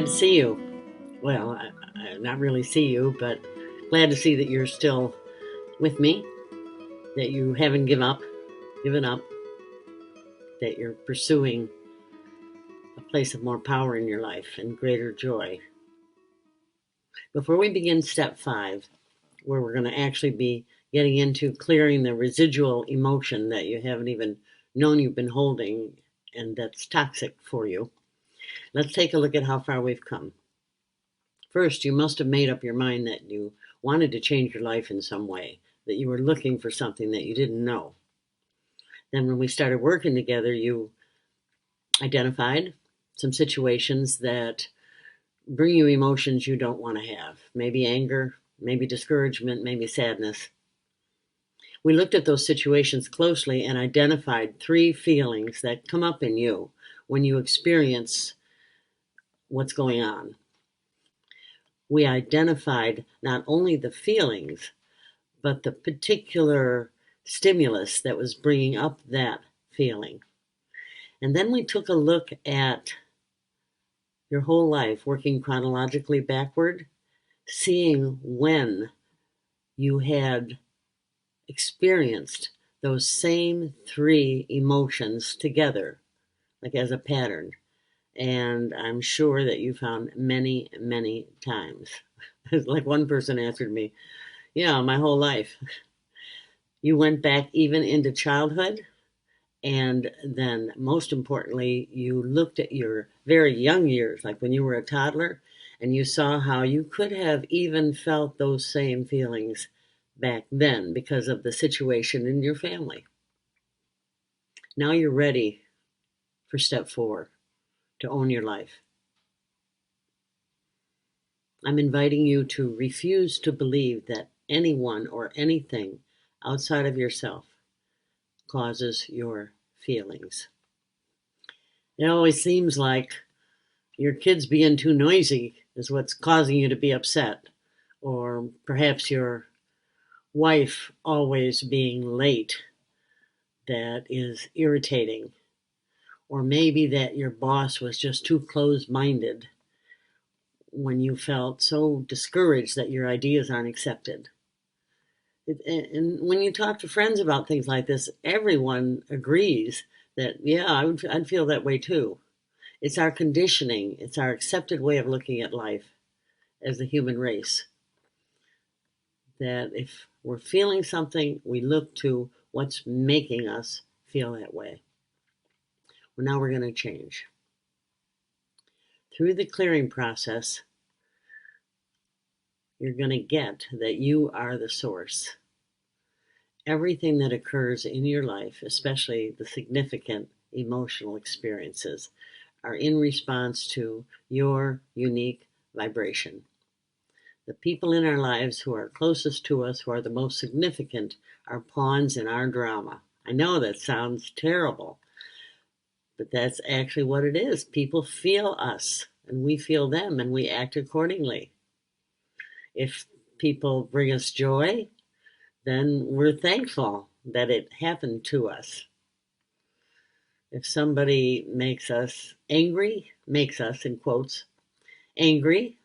to see you. Well, not really see you, but glad to see that you're still with me, that you haven't given up, that you're pursuing a place of more power in your life and greater joy. Before we begin step 5, where we're going to actually be getting into clearing the residual emotion that you haven't even known you've been holding and that's toxic for you, let's take a look at how far we've come. First, you must have made up your mind that you wanted to change your life in some way, that you were looking for something that you didn't know. Then when we started working together, you identified some situations that bring you emotions you don't want to have. Maybe anger, maybe discouragement, maybe sadness. We looked at those situations closely and identified 3 feelings that come up in you when you experience what's going on. We identified not only the feelings, but the particular stimulus that was bringing up that feeling. And then we took a look at your whole life, working chronologically backward, seeing when you had experienced those same 3 emotions together, like as a pattern. And I'm sure that you found many, many times. Like one person answered me, yeah, my whole life. You went back even into childhood. And then most importantly, you looked at your very young years, like when you were a toddler, and you saw how you could have even felt those same feelings back then because of the situation in your family. Now you're ready for step 4, to own your life. I'm inviting you to refuse to believe that anyone or anything outside of yourself causes your feelings. It always seems like your kids being too noisy is what's causing you to be upset, or perhaps your wife always being late that is irritating, or maybe that your boss was just too closed-minded when you felt so discouraged that your ideas aren't accepted. And when you talk to friends about things like this, everyone agrees that, yeah, I'd feel that way too. It's our conditioning. It's our accepted way of looking at life as the human race. That if we're feeling something, we look to what's making us feel that way. Well, now we're going to change. Through the clearing process, you're going to get that you are the source. Everything that occurs in your life, especially the significant emotional experiences, are in response to your unique vibration. The people in our lives who are closest to us, who are the most significant, are pawns in our drama. I know that sounds terrible, but that's actually what it is. People feel us, and we feel them, and we act accordingly. If people bring us joy, then we're thankful that it happened to us. If somebody makes us angry, makes us, in quotes, angry,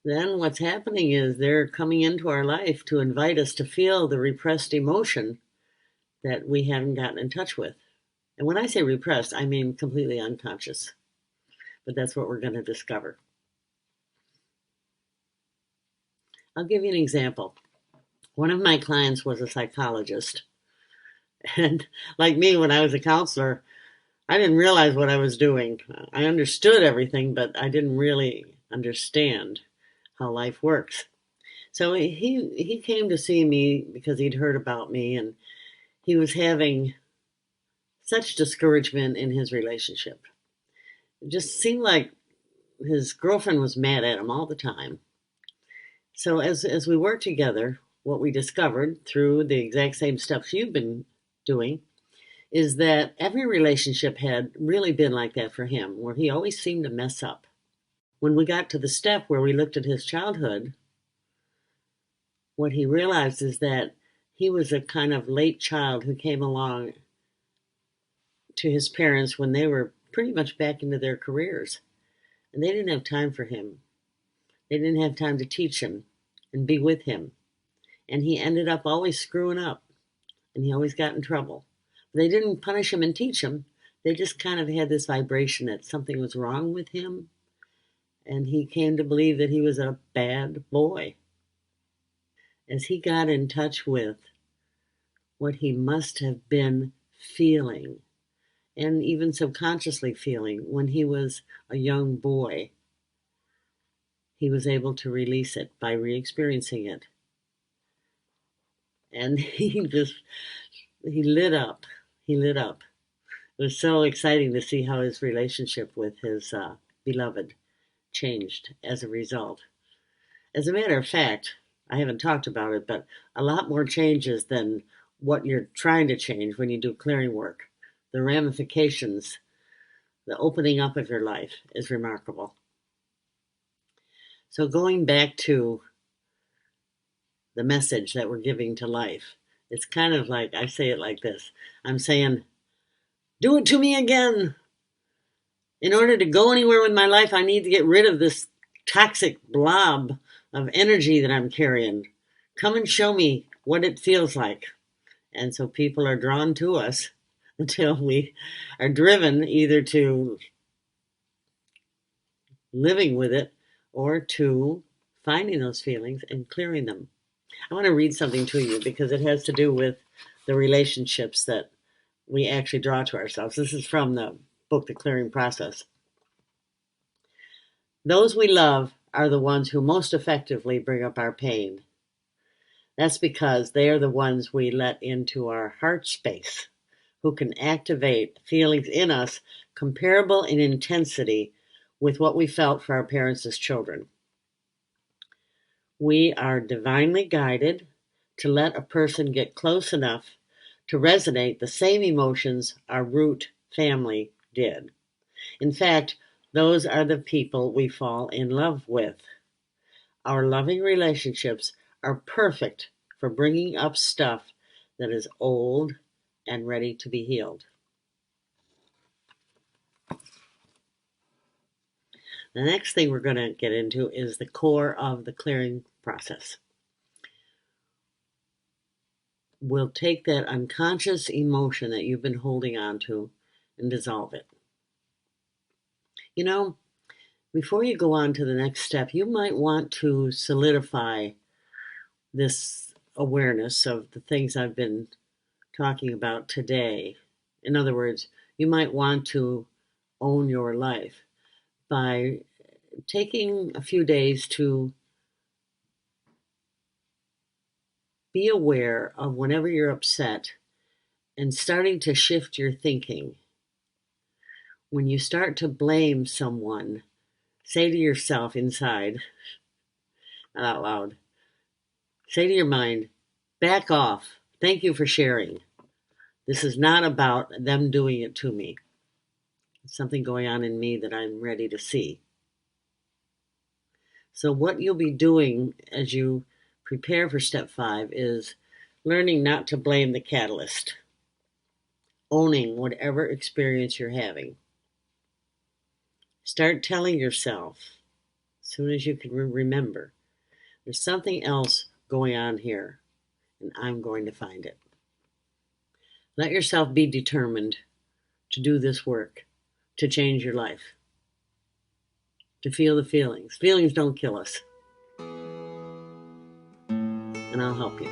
then what's happening is they're coming into our life to invite us to feel the repressed emotion that we haven't gotten in touch with. And when I say repressed, I mean completely unconscious. But that's what we're going to discover. I'll give you an example. One of my clients was a psychologist. And like me, when I was a counselor, I didn't realize what I was doing. I understood everything, but I didn't really understand how life works. So he came to see me because he'd heard about me, and he was having such discouragement in his relationship. It just seemed like his girlfriend was mad at him all the time. So as we worked together, what we discovered through the exact same steps you've been doing is that every relationship had really been like that for him, where he always seemed to mess up. When we got to the step where we looked at his childhood, what he realized is that he was a kind of late child who came along to his parents when they were pretty much back into their careers. And they didn't have time for him. They didn't have time to teach him and be with him. And he ended up always screwing up, and he always got in trouble. They didn't punish him and teach him. They just kind of had this vibration that something was wrong with him, and he came to believe that he was a bad boy. As he got in touch with what he must have been feeling, and even subconsciously feeling when he was a young boy, he was able to release it by re-experiencing it. And he lit up. He lit up. It was so exciting to see how his relationship with his beloved changed as a result. As a matter of fact, I haven't talked about it, but a lot more changes than what you're trying to change when you do clearing work. The ramifications, the opening up of your life is remarkable. So going back to the message that we're giving to life, it's kind of like, I say it like this. I'm saying, do it to me again. In order to go anywhere with my life, I need to get rid of this toxic blob of energy that I'm carrying. Come and show me what it feels like. And so people are drawn to us until we are driven either to living with it or to finding those feelings and clearing them. I want to read something to you because it has to do with the relationships that we actually draw to ourselves. This is from the book, The Clearing Process. Those we love are the ones who most effectively bring up our pain. That's because they are the ones we let into our heart space, who can activate feelings in us comparable in intensity with what we felt for our parents as children. We are divinely guided to let a person get close enough to resonate the same emotions our root family did. In fact, those are the people we fall in love with. Our loving relationships are perfect for bringing up stuff that is old and ready to be healed. The next thing we're going to get into is the core of the clearing process. We'll take that unconscious emotion that you've been holding on to and dissolve it. You know, before you go on to the next step, you might want to solidify this awareness of the things I've been talking about today. In other words, you might want to own your life by taking a few days to be aware of whenever you're upset and starting to shift your thinking. When you start to blame someone, say to yourself inside, not out loud, say to your mind, back off. Thank you for sharing. This is not about them doing it to me. It's something going on in me that I'm ready to see. So what you'll be doing as you prepare for step 5 is learning not to blame the catalyst, owning whatever experience you're having. Start telling yourself, as soon as you can remember, there's something else going on here, and I'm going to find it. Let yourself be determined to do this work, to change your life, to feel the feelings. Feelings don't kill us, and I'll help you.